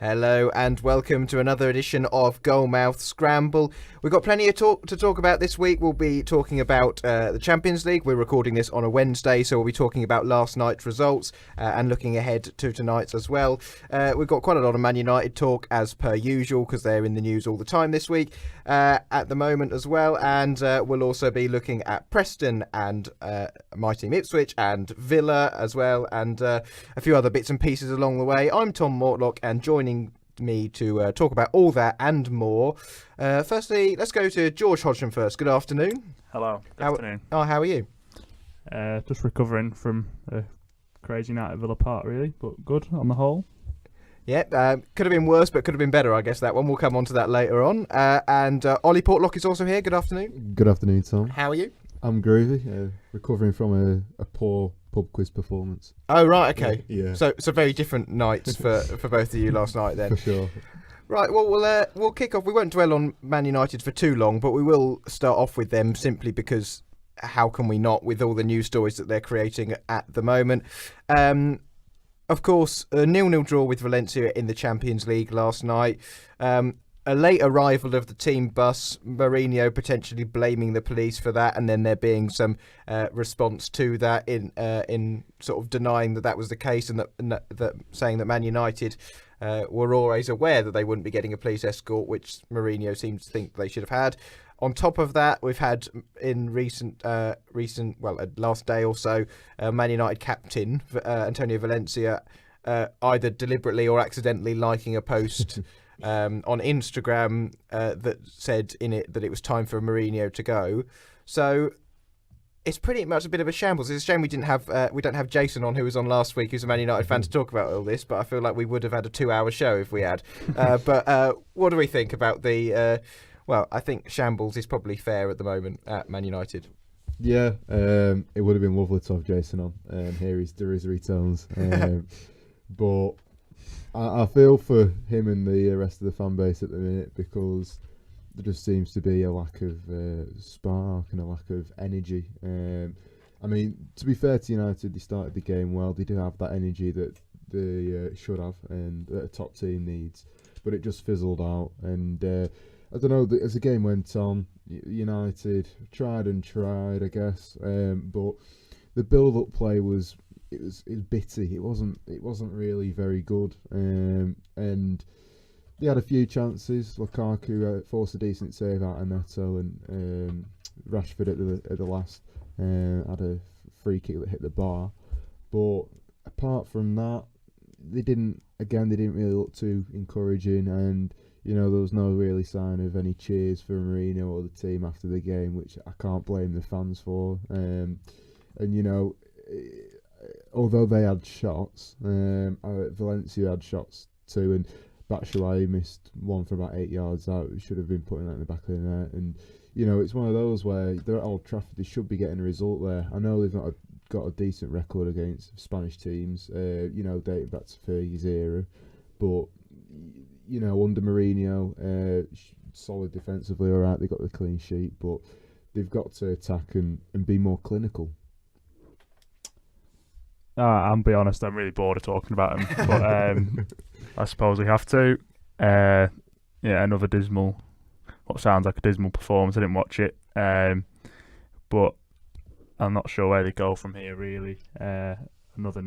Hello and welcome to another edition of Goalmouth Scramble. We've got plenty of to talk about this week. We'll be talking about the Champions League. We're recording this on a Wednesday, so we'll be talking about last night's results and looking ahead to tonight's as well. We've got quite a lot of Man United talk as per usual because they're in the news all the time this week at the moment as well. And we'll also be looking at Preston and my team Ipswich and Villa as well, and a few other bits and pieces along the way. I'm Tom Mortlock, and joining me to talk about all that and more. Firstly, let's go to George Hodgson first. Good afternoon. Hello. Good afternoon. How are you? Just recovering from a crazy night at Villa Park, really, but good on the whole. Yeah, could have been worse, but could have been better, I guess, that one. We'll come on to that later on. And Oli Portlock is also here. Good afternoon. Good afternoon, Tom. How are you? I'm groovy, recovering from a poor pub quiz performance. Oh, right, okay. Yeah. So very different nights for both of you last night then. For sure. Right, well, we'll kick off. We won't dwell on Man United for too long, but we will start off with them simply because how can we not, with all the news stories that they're creating at the moment. Of course, a 0-0 draw with Valencia in the Champions League last night. A late arrival of the team bus, Mourinho potentially blaming the police for that, and then there being some response to that in sort of denying that was the case, and that saying that Man United were always aware that they wouldn't be getting a police escort, which Mourinho seems to think they should have had. On top of that, we've had in last day or so, Man United captain Antonio Valencia either deliberately or accidentally liking a post on Instagram that said in it that it was time for Mourinho to go. So it's pretty much a bit of a shambles. It's a shame we don't have Jason on, who was on last week, who's a Man United fan, to talk about all this, but I feel like we would have had a 2-hour show if we had. But what do we think about the I think shambles is probably fair at the moment at Man United. Yeah, it would have been lovely to have Jason on and hear his derisory tones. But I feel for him and the rest of the fan base at the minute, because there just seems to be a lack of spark and a lack of energy. I mean, to be fair to United, they started the game well. They do have that energy that they should have and that a top team needs, but it just fizzled out. And I don't know, as the game went on, United tried, I guess, but the build-up play was bitty. It wasn't really very good, and they had a few chances. Lukaku forced a decent save out of Neto, and Rashford at the last had a free kick that hit the bar. But apart from that, they didn't really look too encouraging, and there was no really sign of any cheers for Mourinho or the team after the game, which I can't blame the fans for. And although they had shots, Valencia had shots too, and Batshuayi missed one from about 8 yards out. We should have been putting that in the back of the net. And it's one of those where they're at Old Trafford, they should be getting a result there. I know they've not got a decent record against Spanish teams, dating back to Fergie's era, but under Mourinho, solid defensively, all right, they got the clean sheet, but they've got to attack and be more clinical. I'll be honest, I'm really bored of talking about him, but I suppose we have to. Another what sounds like a dismal performance. I didn't watch it, but I'm not sure where they go from here, really. Another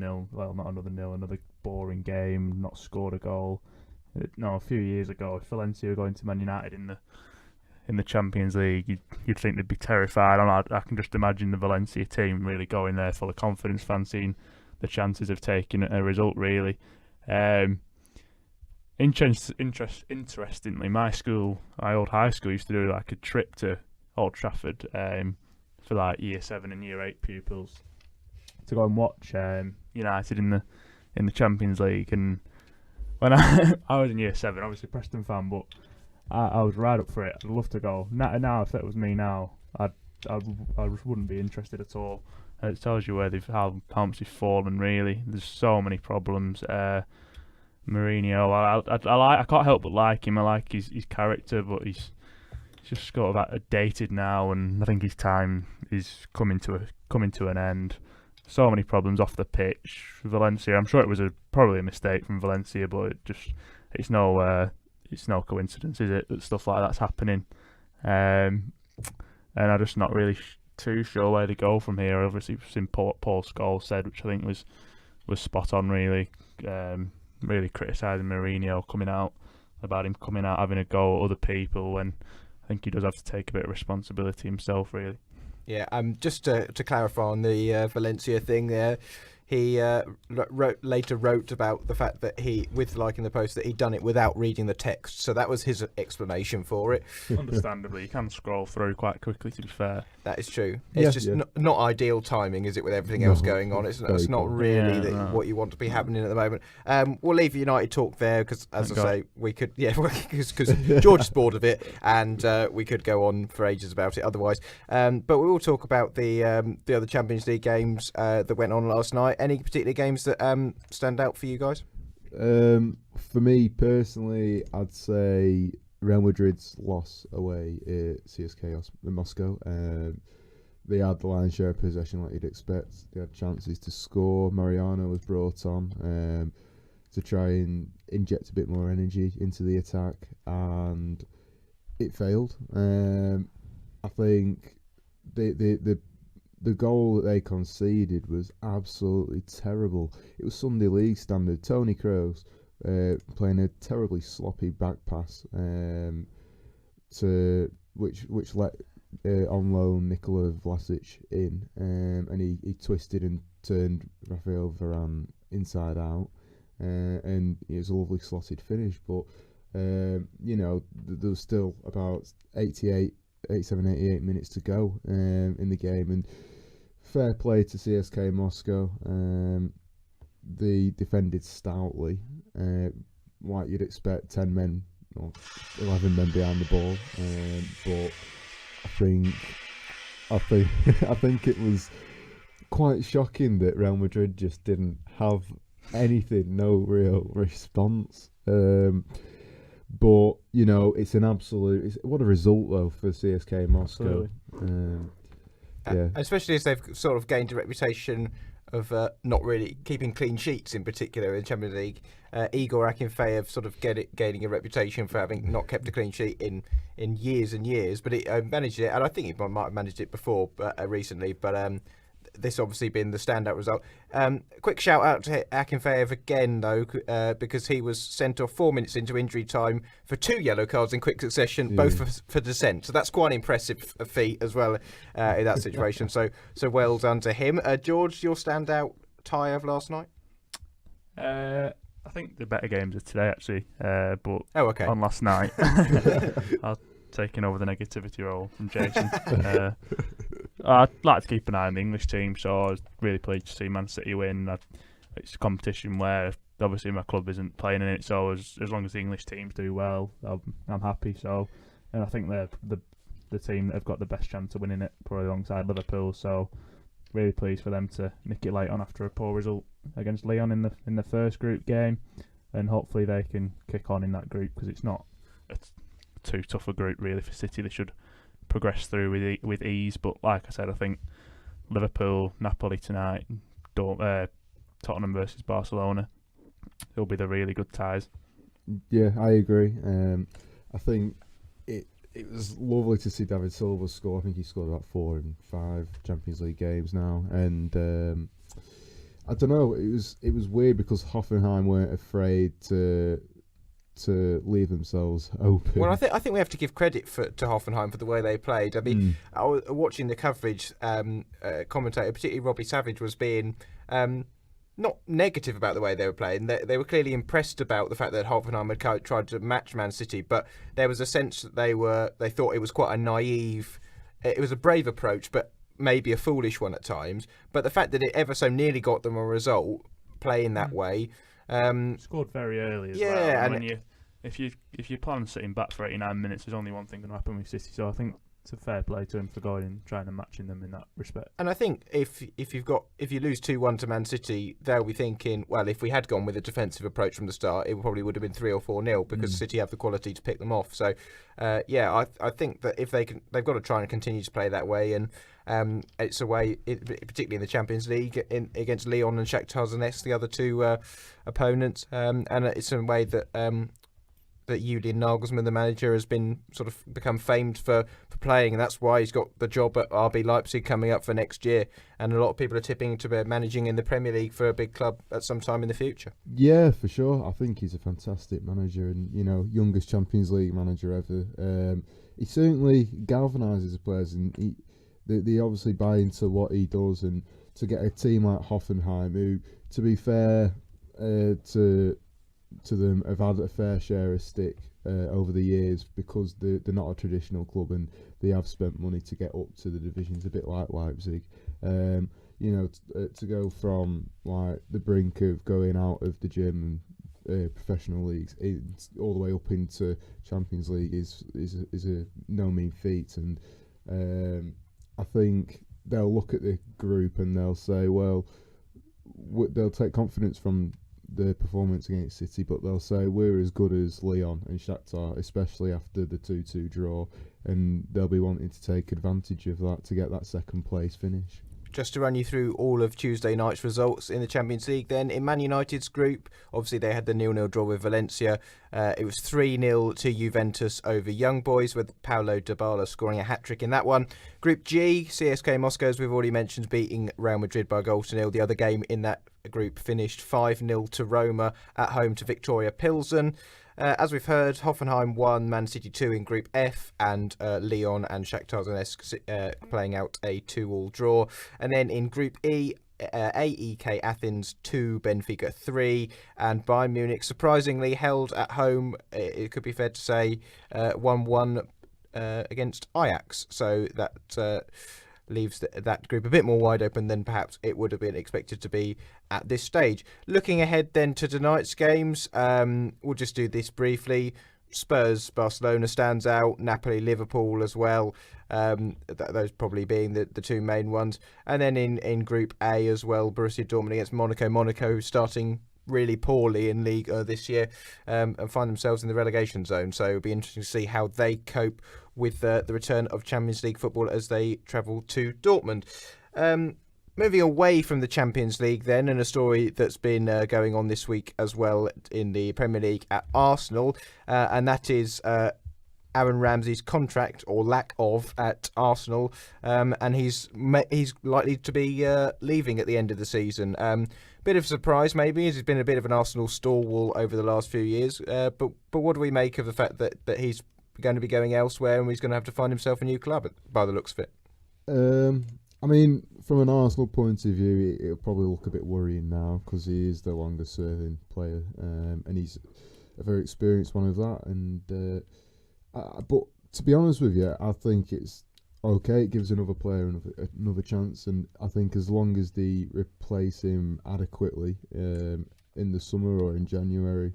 boring game, not scored a goal. A few years ago, if Valencia were going to Man United in the Champions League, you'd think they'd be terrified. I can just imagine the Valencia team really going there full of confidence, fancying the chances of taking a result, really. Interestingly, my old high school used to do like a trip to Old Trafford for like year 7 and year 8 pupils to go and watch United in the Champions League. And when I was in year 7, obviously Preston fan, but I was right up for it. I'd love to go. Now, if that was me now, I just wouldn't be interested at all. It tells you how much they've fallen, really. There's so many problems. Mourinho, I can't help but like him. I like his character, but he's just sort of dated now, and I think his time is coming to an end. So many problems off the pitch. Valencia, I'm sure it was probably a mistake from Valencia, but it's no coincidence, is it, that stuff like that's happening? And I'm just not really too sure where to go from here. Obviously, we've seen Paul Scholes said, which I think was spot on, really. Really criticising Mourinho coming out having a go at other people, when I think he does have to take a bit of responsibility himself, really. Yeah, just to clarify on the Valencia thing there, he later wrote about the fact that in the post, that he'd done it without reading the text. So that was his explanation for it. Understandably, you can scroll through quite quickly, to be fair. That is true. It's just not ideal timing, is it, with everything else going on? It's not really what you want to be happening at the moment. We'll leave United talk there, because, as I say, we could, because George's bored of it, and we could go on for ages about it otherwise. But we will talk about the other Champions League games that went on last night. Any particular games that stand out for you guys? For me personally, I'd say Real Madrid's loss away at CSK in Moscow. They had the lion's share of possession, like you'd expect. They had chances to score. Mariano was brought on to try and inject a bit more energy into the attack, and it failed. I think the goal that they conceded was absolutely terrible. It was Sunday League standard. Tony Kroos playing a terribly sloppy back pass to which let on loan Nikola Vlasic in, and he twisted and turned Rafael Varane inside out, and it was a lovely slotted finish. But there was still about 88 minutes to go in the game, and fair play to CSK Moscow. They defended stoutly, like you'd expect, 10 men or 11 men behind the ball. But I think it was quite shocking that Real Madrid just didn't have anything, no real response. But it's an absolute. What a result though for CSK Moscow. Especially as they've sort of gained a reputation of not really keeping clean sheets, in particular in the Champions League. Igor Akinfeev sort of gaining a reputation for having not kept a clean sheet in years and years, but he managed it, and I think he might have managed it before recently, but this obviously been the standout result. Quick shout out to Akinfeev again though, because he was sent off 4 minutes into injury time for 2 yellow cards in quick succession, both for dissent. So that's quite an impressive feat as well in that situation. So well done to him. George, your standout tie of last night? I think the better games are today actually, but on last night I'll taking over the negativity role from Jason. I'd like to keep an eye on the English team, so I was really pleased to see Man City win. It's a competition where obviously my club isn't playing in it, so as long as the English teams do well, I'm happy. So, and I think they're the team that have got the best chance of winning it, probably alongside Liverpool. So, really pleased for them to nick it late on after a poor result against Lyon in the first group game, and hopefully they can kick on in that group, because it's not too tough a group really for City. They should progress through with ease, but like I said, I think Liverpool, Napoli tonight, Tottenham versus Barcelona, it'll be the really good ties. Yeah, I agree. I think it was lovely to see David Silva score. I think he scored about 4 in 5 Champions League games now, and I don't know, it was weird because Hoffenheim weren't afraid to leave themselves open. Well, I think we have to give credit to Hoffenheim for the way they played. I mean, I was watching the coverage, commentator, particularly Robbie Savage, was being not negative about the way they were playing. They were clearly impressed about the fact that Hoffenheim had tried to match Man City, but there was a sense that they thought it was quite a naive. It was a brave approach, but maybe a foolish one at times. But the fact that it ever so nearly got them a result playing that way. Scored very early as well. And when if you plan on sitting back for 89 minutes, there's only one thing going to happen with City. So I think it's a fair play to him for going and trying and matching them in that respect. And I think if you lose 2-1 to Man City, they'll be thinking, well, if we had gone with a defensive approach from the start, it probably would have been 3 or 4-0 because City have the quality to pick them off. So I think that if they've got to try and continue to play that way, and it's a way, particularly in the Champions League, against Lyon and Shakhtar Donetsk, the other two opponents, and it's a way that that Julian Nagelsmann, the manager, has been sort of become famed for playing, and that's why he's got the job at RB Leipzig coming up for next year. And a lot of people are tipping to be managing in the Premier League for a big club at some time in the future. Yeah, for sure. I think he's a fantastic manager, and youngest Champions League manager ever. He certainly galvanises the players, and they obviously buy into what he does. And to get a team like Hoffenheim, who, to be fair to them, have had a fair share of stick over the years because they're not a traditional club and they have spent money to get up to the divisions, a bit like Leipzig. To go from like the brink of going out of the German professional leagues all the way up into Champions League is a no mean feat. And I think they'll look at the group and they'll say, well, they'll take confidence from the performance against City, but they'll say we're as good as Lyon and Shakhtar, especially after the 2-2 draw, and they'll be wanting to take advantage of that to get that second place finish. Just to run you through all of Tuesday night's results in the Champions League then, in Man United's group, obviously they had the 0-0 draw with Valencia. It was 3-0 to Juventus over Young Boys, with Paulo Dybala scoring a hat-trick in that one. Group G, CSKA Moscow, as we've already mentioned, beating Real Madrid by 1-0. The other game in that group finished 5-0 to Roma at home to Victoria Pilsen. As we've heard, Hoffenheim won, Man City 2 in Group F, and Lyon and Shakhtar Donetsk playing out a 2-2 draw. And then in Group E, AEK Athens 2, Benfica 3, and Bayern Munich surprisingly held at home, it could be fair to say, 1-1 against Ajax. So that leaves that group a bit more wide open than perhaps it would have been expected to be at this stage. Looking ahead then to tonight's games, we'll just do this briefly. Spurs, Barcelona stands out, Napoli, Liverpool as well, those probably being the two main ones. And then in Group A as well, Borussia Dortmund against Monaco starting really poorly in League this year, and find themselves in the relegation zone. So it'll be interesting to see how they cope with the return of Champions League football as they travel to Dortmund. Moving away from the Champions League then, and a story that's been going on this week as well in the Premier League at Arsenal, and that is Aaron Ramsey's contract or lack of at Arsenal, and he's likely to be leaving at the end of the season. Bit of a surprise maybe, as he's been a bit of an Arsenal stalwart over the last few years, but what do we make of the fact that he's going to be going elsewhere and he's going to have to find himself a new club by the looks of it? I mean, from an Arsenal point of view, it'll probably look a bit worrying now because he is the longest serving player, and he's a very experienced one of that. And but to be honest with you, I think it's okay. It gives another player another chance, and I think as long as they replace him adequately in the summer or in January,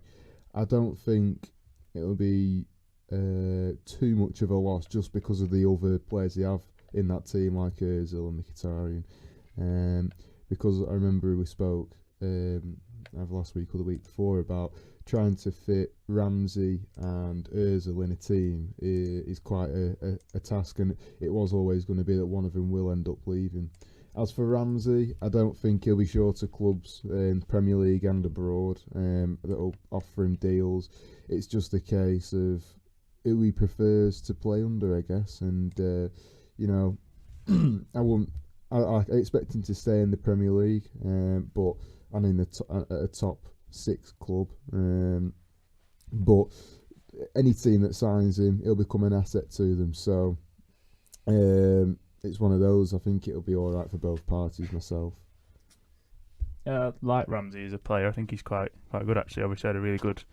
I don't think it'll be too much of a loss just because of the other players they have in that team, like Ozil and Mkhitaryan. Because I remember we spoke either last week or the week before about trying to fit Ramsey and Ozil in a team is quite a task, and it was always going to be that one of them will end up leaving. As for Ramsey, I don't think he'll be short of clubs in Premier League and abroad that'll offer him deals. It's just a case of who he prefers to play under, I guess. And I expect him to stay in the Premier League, but and in a top 6 club. But any team that signs him, he'll become an asset to them. So it's one of those. I think it'll be all right for both parties. Myself. Yeah, like Ramsey as a player, I think he's quite good actually. Obviously had a really good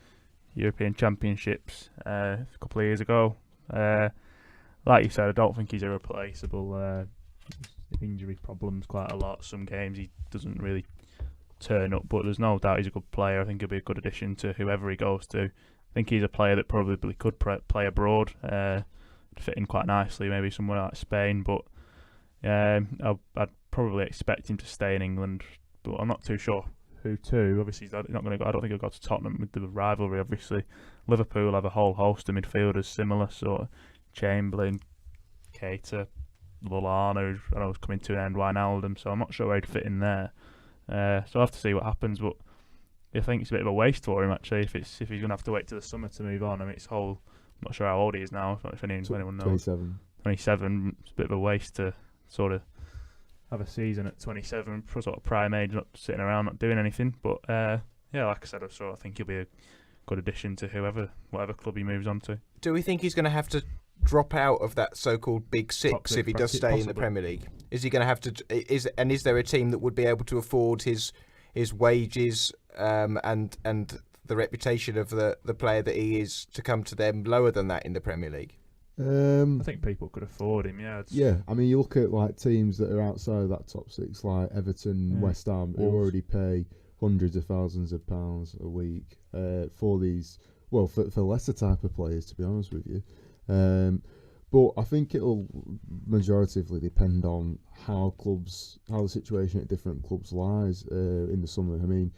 European Championships a couple of years ago. Like you said, I don't think he's irreplaceable. Injury problems quite a lot. Some games he doesn't really turn up, but there's no doubt he's a good player. I think he'll be a good addition to whoever he goes to. I think he's a player that probably could play abroad, fit in quite nicely, maybe somewhere like Spain. But I'd probably expect him to stay in England, but I'm not too sure who to. Obviously, he's not going to go. I don't think he'll go to Tottenham with the rivalry. Obviously, Liverpool have a whole host of midfielders similar, sort of Chamberlain, Keita, Lallana, who I know is coming to an end, Wijnaldum, so I'm not sure where he'd fit in there. So I'll have to see what happens, but I think it's a bit of a waste for him actually if he's going to have to wait till the summer to move on. I mean, I'm not sure how old he is now. If anyone knows, 27. 27. It's a bit of a waste to sort of have a season at 27 for sort of prime age, not sitting around, not doing anything. But yeah, like I said, I think he'll be a good addition to whatever club he moves on to. Do we think he's going to have to drop out of that so-called Big Six if he does stay in the Premier League? Is he going to have to? Is there a team that would be able to afford his wages and the reputation of the player that he is to come to them lower than that in the Premier League? I think people could afford him. Yeah. Yeah, I mean, you look at like teams that are outside of that top six, like Everton, West Ham, who already pay hundreds of thousands of pounds a week for these. Well, for lesser type of players, to be honest with you. But I think it'll majoritively depend on how the situation at different clubs lies in the summer. I mean,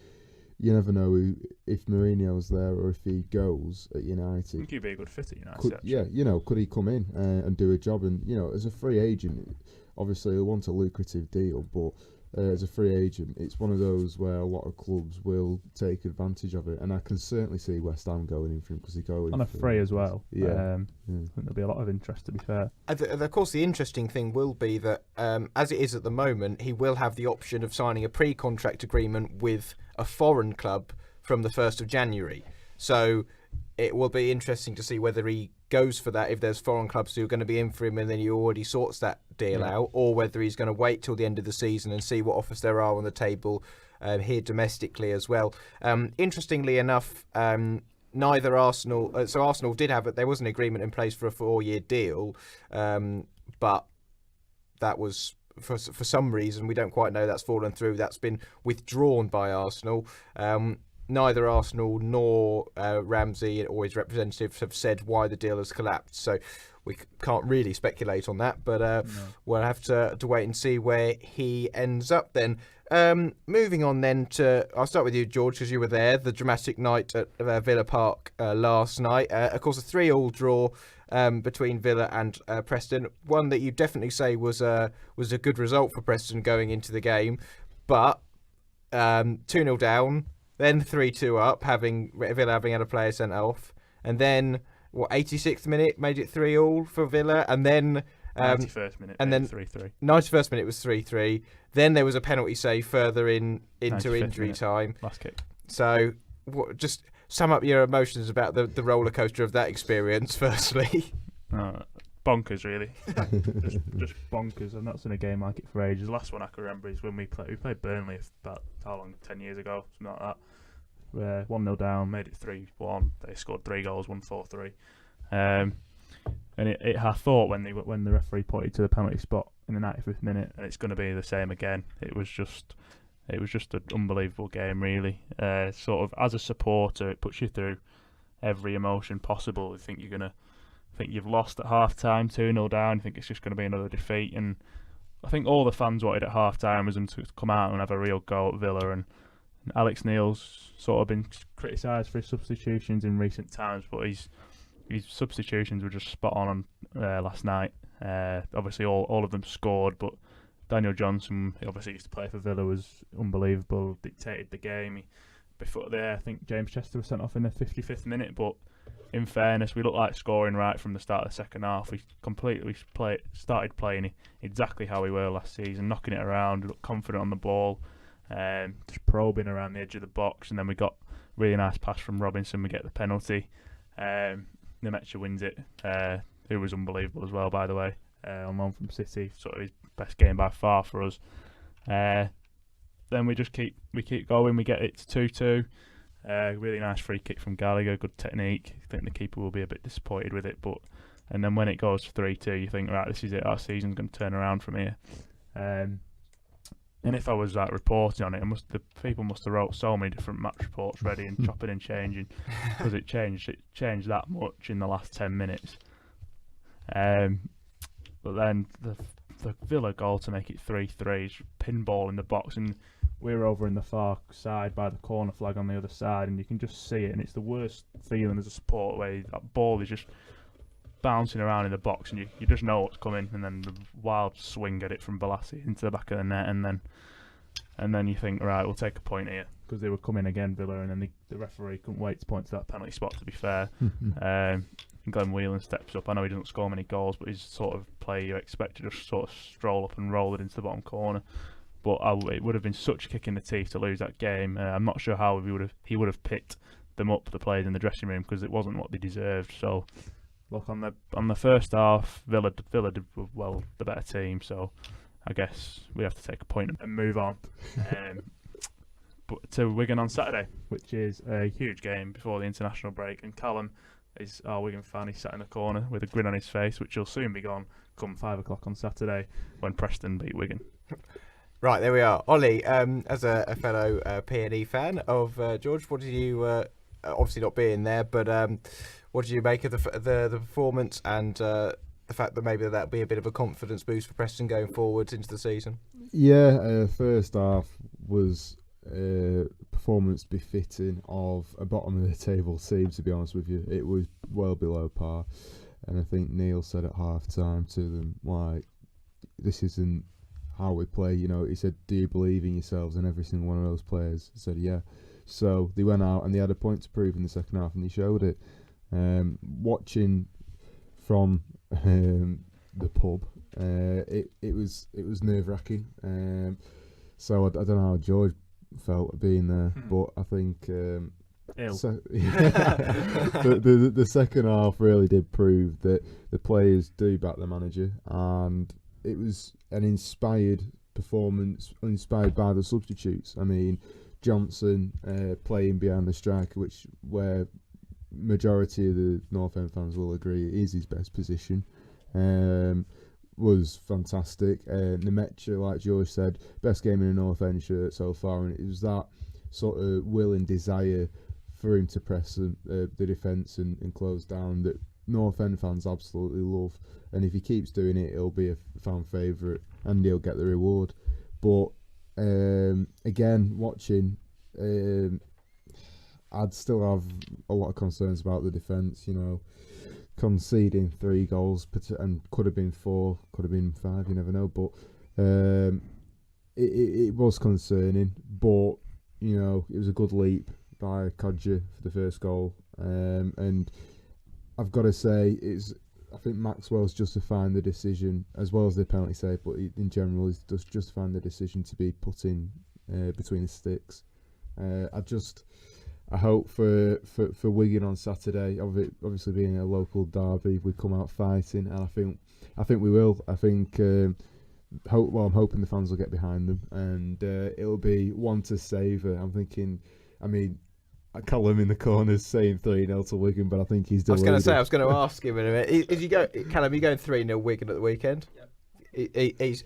you never know if Mourinho's there or if he goes at United. I think he'd be a good fit at United. Could he come in and do a job? And as a free agent, obviously he'll want a lucrative deal, but as a free agent, it's one of those where a lot of clubs will take advantage of it, and I can certainly see West Ham going in for him because he goes on a free as well. Yeah, I think there'll be a lot of interest. To be fair, of course, the interesting thing will be that as it is at the moment, he will have the option of signing a pre-contract agreement with a foreign club from the 1st of January. So it will be interesting to see whether he goes for that if there's foreign clubs who are going to be in for him and then he already sorts that deal out, or whether he's going to wait till the end of the season and see what offers there are on the table here domestically as well. Interestingly enough, neither Arsenal... so Arsenal did have it. There was an agreement in place for a 4-year deal, but that was... For some reason, we don't quite know, that's fallen through. That's been withdrawn by Arsenal. Neither Arsenal nor Ramsey or his representatives have said why the deal has collapsed. So we can't really speculate on that, but we'll have to wait and see where he ends up then. Moving on then I'll start with you, George, because you were there, the dramatic night at Villa Park last night. Of course, a 3-3 draw between Villa and Preston. One that you definitely say was a good result for Preston going into the game, but 2-0 down, then 3-2 up, Villa having had a player sent off, and then 86th minute made it 3-3 for Villa, and then 91st minute, and then 3-3. 91st minute was 3-3. Then there was a penalty save further into injury minute, time. Last kick. So, just sum up your emotions about the roller coaster of that experience. Firstly, bonkers, really. just bonkers. I've not seen a game like it for ages. The last one I can remember is when we played Burnley about 10 years ago, something like that. We're 1-0 down, made it 3-1. They scored 3 goals, won 4-3. And I thought when the referee pointed to the penalty spot in the 95th minute, and it's going to be the same again. It was just an unbelievable game, really. Sort of as a supporter, it puts you through every emotion possible. You think you've lost at half time, 2-0 down. You think it's just going to be another defeat, and I think all the fans wanted at half time was them to come out and have a real go at Villa. And Alex Neil's sort of been criticised for his substitutions in recent times, but his substitutions were just spot on last night. Obviously, all of them scored, but Daniel Johnson, he obviously used to play for Villa, was unbelievable, dictated the game. Before there, I think James Chester was sent off in the 55th minute, but in fairness, we looked like scoring right from the start of the second half. We completely started playing exactly how we were last season, knocking it around, looked confident on the ball, just probing around the edge of the box, and then we got a really nice pass from Robinson, we get the penalty. Nemecha wins it, who was unbelievable as well, by the way, on loan from City, sort of his best game by far for us. Then we just keep going, we get it to 2-2. Really nice free kick from Gallagher, good technique. I think the keeper will be a bit disappointed with it, and then when it goes 3-2, you think, right, this is it, our season's going to turn around from here. And if I was reporting on it, the people must have wrote so many different match reports ready and chopping and changing, because it changed that much in the last 10 minutes. But then the Villa goal to make it 3-3 is pinball in the box, and we're over in the far side by the corner flag on the other side, and you can just see it, and it's the worst feeling as a support where that ball is just bouncing around in the box, and you just know what's coming, and then the wild swing at it from Balassi into the back of the net, and then you think, right, we'll take a point here. because they were coming again, Villa, and then the referee couldn't wait to point to that penalty spot, to be fair. Glenn Whelan steps up. I know he doesn't score many goals, but he's the sort of player you expect to just sort of stroll up and roll it into the bottom corner. But it would have been such a kick in the teeth to lose that game. I'm not sure how he would have picked them up, the players in the dressing room, because it wasn't what they deserved. So, look, on the first half, Villa did well, the better team. So, I guess we have to take a point and move on. But to Wigan on Saturday, which is a huge game before the international break, and Callum is our Wigan fan. He's sat in the corner with a grin on his face, which will soon be gone come 5 o'clock on Saturday when Preston beat Wigan. Right, there we are. Ollie, as a fellow P&E fan of George, what did you, obviously not being there, but what did you make of the performance and the fact that maybe that'll be a bit of a confidence boost for Preston going forward into the season? Yeah, first half was performance befitting of a bottom of the table team, to be honest with you. It was well below par, and I think Neil said at half time to them, like, this isn't how we play. He said, do you believe in yourselves? And every single one of those players said yeah. So they went out and they had a point to prove in the second half, and they showed it. Watching from the pub, it was nerve-wracking. So I don't know how George felt being there, but I think the second half really did prove that the players do back the manager, and it was an inspired performance, inspired by the substitutes. I mean, Johnson playing behind the striker, where majority of the North End fans will agree is his best position, was fantastic. Nemecha, like George said, best game in a North End shirt so far, and it was that sort of will and desire for him to press the defence and close down that North End fans absolutely love. And if he keeps doing it, he'll be a fan favourite and he'll get the reward. But again, watching, I'd still have a lot of concerns about the defence. Conceding 3 goals and could have been 4, could have been 5, you never know. But it was concerning. But it was a good leap by Kodja for the first goal, and I've got to say I think Maxwell's justifying the decision as well as the penalty save, but in general he's just justifying the decision to be put in between the sticks. I hope for Wigan on Saturday, obviously being a local derby, we come out fighting, and I think we will. I think I'm hoping the fans will get behind them, and it'll be one to savour. I'm thinking, I call him in the corners saying 3-0 to Wigan, but I think he's deluded. I was going to ask him in a minute. Callum, you going 3-0 Wigan at the weekend? Yep.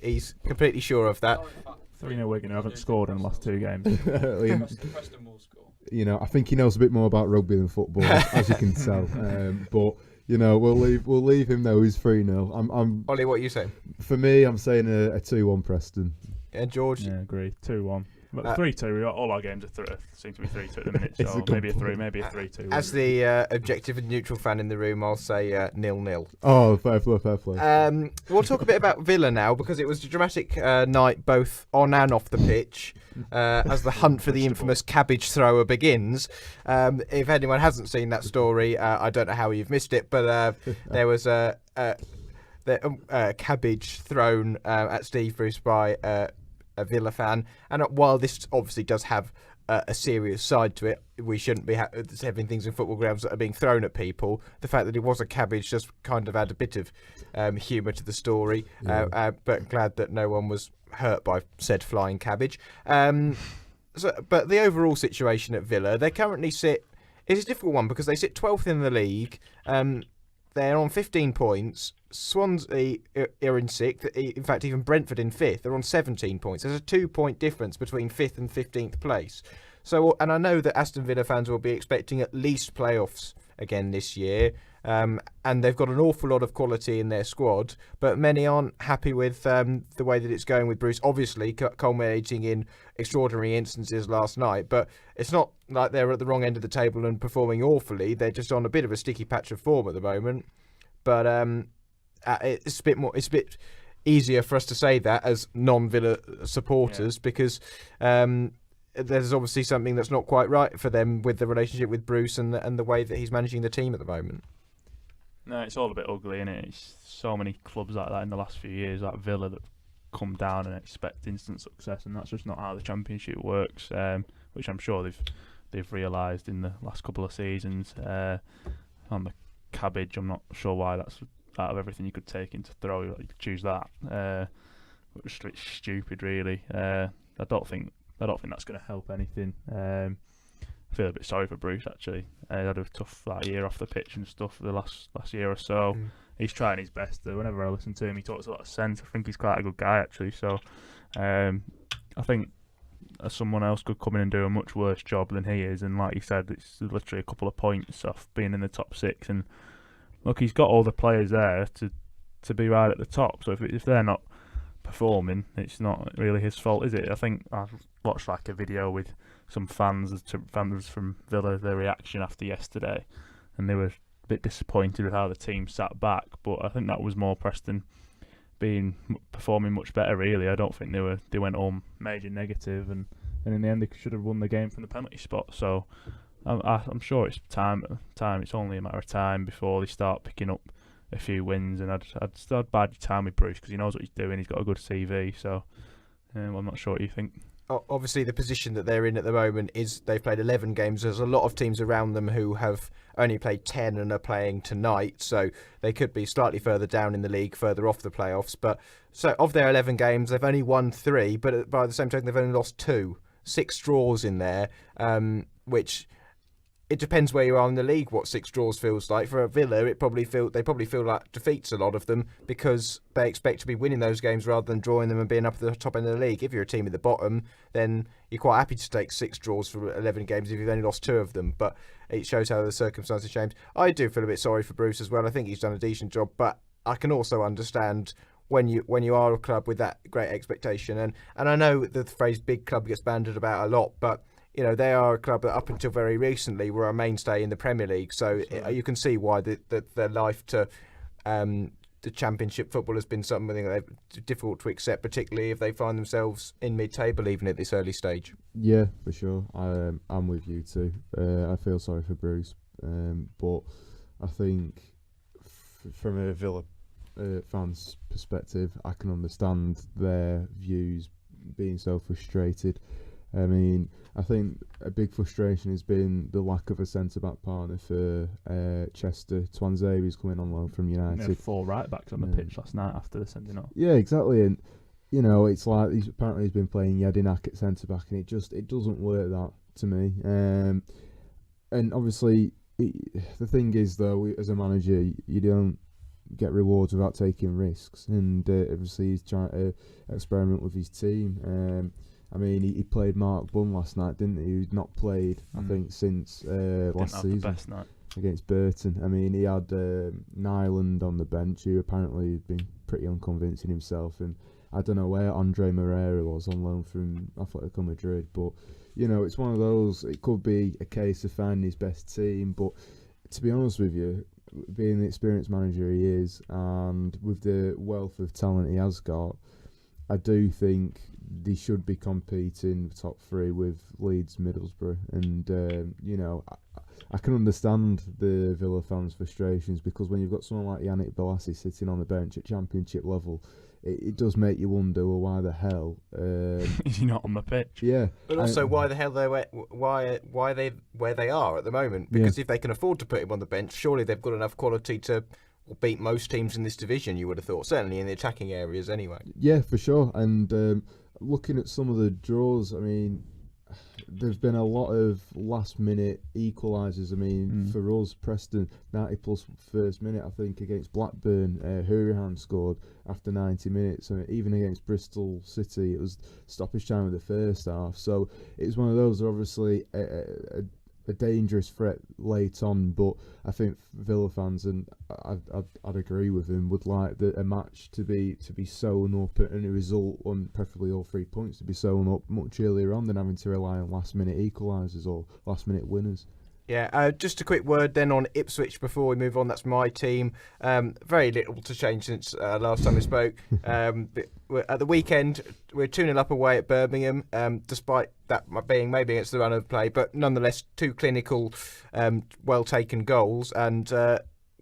He's completely sure of that. 3-0 Wigan, who haven't scored in the last 2 games. Preston will score. I think he knows a bit more about rugby than football, as you can tell. But we'll leave him though. He's 3-0. Ollie, what are you saying? For me, I'm saying a 2-1 Preston. And George? Yeah, agree. 2-1. But 3-2, all our games seem to be 3-2 at the minute, so maybe a 3-2. As the objective and neutral fan in the room, I'll say 0-0. Oh, fair play. We'll talk a bit about Villa now, because it was a dramatic night both on and off the pitch, as the hunt for the infamous cabbage thrower begins. If anyone hasn't seen that story, I don't know how you've missed it, but there was a cabbage thrown at Steve Bruce by a Villa fan, and while this obviously does have a serious side to it, we shouldn't be having things in football grounds that are being thrown at people. The fact that it was a cabbage just kind of add a bit of humour to the story, but glad that no one was hurt by said flying cabbage. But the overall situation at Villa, they currently sit, it's a difficult one because they sit 12th in the league. They're on 15 points. Swansea are in 6th. In fact, even Brentford in 5th. They're on 17 points. There's a 2-point difference between 5th and 15th place. So, and I know that Aston Villa fans will be expecting at least playoffs again this year. And they've got an awful lot of quality in their squad, but many aren't happy with the way that it's going with Bruce. Obviously, culminating in extraordinary instances last night, but it's not like they're at the wrong end of the table and performing awfully. They're just on a bit of a sticky patch of form at the moment. But it's a bit easier for us to say that as non-Villa supporters, because there's obviously something that's not quite right for them with the relationship with Bruce and the way that he's managing the team at the moment. No, it's all a bit ugly, isn't it? It's so many clubs like that in the last few years, like Villa, that come down and expect instant success, and that's just not how the Championship works. Which I'm sure they've realised in the last couple of seasons. On the cabbage, I'm not sure why that's out of everything you could take into throw, you could choose that. It's stupid, really. I don't think that's going to help anything. I feel a bit sorry for Bruce, actually. He had a tough year off the pitch and stuff for the last year or so. He's trying his best. Whenever I listen to him, he talks a lot of sense. I think he's quite a good guy, actually. So I think someone else could come in and do a much worse job than he is. And like you said, it's literally a couple of points off being in the top 6. And look, he's got all the players there to be right at the top. So if they're not performing, it's not really his fault, is it? I think I've watched like a video with some fans from Villa, their reaction after yesterday, and they were a bit disappointed with how the team sat back. But I think that was more Preston performing much better, really. I don't think they went home major negative, and in the end they should have won the game from the penalty spot. So I'm sure it's time. It's only a matter of time before they start picking up a few wins, and I'd bide your time with Bruce because he knows what he's doing. He's got a good CV, so I'm not sure what you think. Obviously, the position that they're in at the moment is they've played 11 games. There's a lot of teams around them who have only played 10 and are playing tonight, so they could be slightly further down in the league, further off the playoffs. But so of their 11 games, they've only won 3, but by the same token, they've only lost 2. 6 draws in there, which it depends where you are in the league what 6 draws feels like. For Villa, they probably feel like defeats, a lot of them, because they expect to be winning those games rather than drawing them and being up at the top end of the league. If you're a team at the bottom, then you're quite happy to take 6 draws for 11 games if you've only lost 2 of them. But it shows how the circumstances change. I do feel a bit sorry for Bruce as well. I think he's done a decent job, but I can also understand when you are a club with that great expectation, and I know the phrase big club gets bandied about a lot, but you know, they are a club that up until very recently were a mainstay in the Premier League. So you can see why their life to the Championship football has been something that they're difficult to accept, particularly if they find themselves in mid-table even at this early stage. Yeah, for sure. I'm with you too. I feel sorry for Bruce, but I think from a Villa fans' perspective, I can understand their views being so frustrated. I mean, I think a big frustration has been the lack of a centre-back partner for Chester. Twanzebe's coming on loan from United. They had 4 right-backs on the pitch last night after the sending off. Yeah, exactly. And, you know, it's like he's been playing Jedinak at centre-back, and it doesn't work that to me. And obviously, the thing is, though, as a manager, you don't get rewards without taking risks. And obviously, he's trying to experiment with his team. I mean, he played Mark Bunn last night, didn't he? He'd not played, I think, since last season the best night against Burton. I mean, he had Nyland on the bench, who apparently had been pretty unconvincing himself. And I don't know where Andre Moreira was on loan from Atletico Madrid. But, you know, it's one of those, it could be a case of finding his best team. But to be honest with you, being the experienced manager he is, and with the wealth of talent he has got, I do think they should be competing top 3 with Leeds, Middlesbrough, and you know, I can understand the Villa fans' frustrations, because when you've got someone like Yannick Bolasie sitting on the bench at Championship level, it does make you wonder, well, why the hell is he not on the pitch? Yeah, but also why the hell why they where they are at the moment? Because if they can afford to put him on the bench, surely they've got enough quality to beat most teams in this division. You would have thought, certainly in the attacking areas, anyway. Yeah, for sure. And looking at some of the draws, I mean, there's been a lot of last-minute equalisers. I mean, for us, Preston, 90 plus first minute, I think, against Blackburn, Hurahan scored after 90 minutes. I mean, even against Bristol City, it was stoppage time of the first half. So it's one of those, obviously, a dangerous threat late on, but I think Villa fans, and I'd agree with him, would like a match to be sewn up, and a result, on preferably all 3 points, to be sewn up much earlier on than having to rely on last minute equalisers or last minute winners. Yeah, just a quick word then on Ipswich before we move on. That's my team. Very little to change since last time we spoke. At the weekend, we're 2-0 up away at Birmingham, despite that being maybe against the run of play, but nonetheless 2 clinical, well-taken goals. And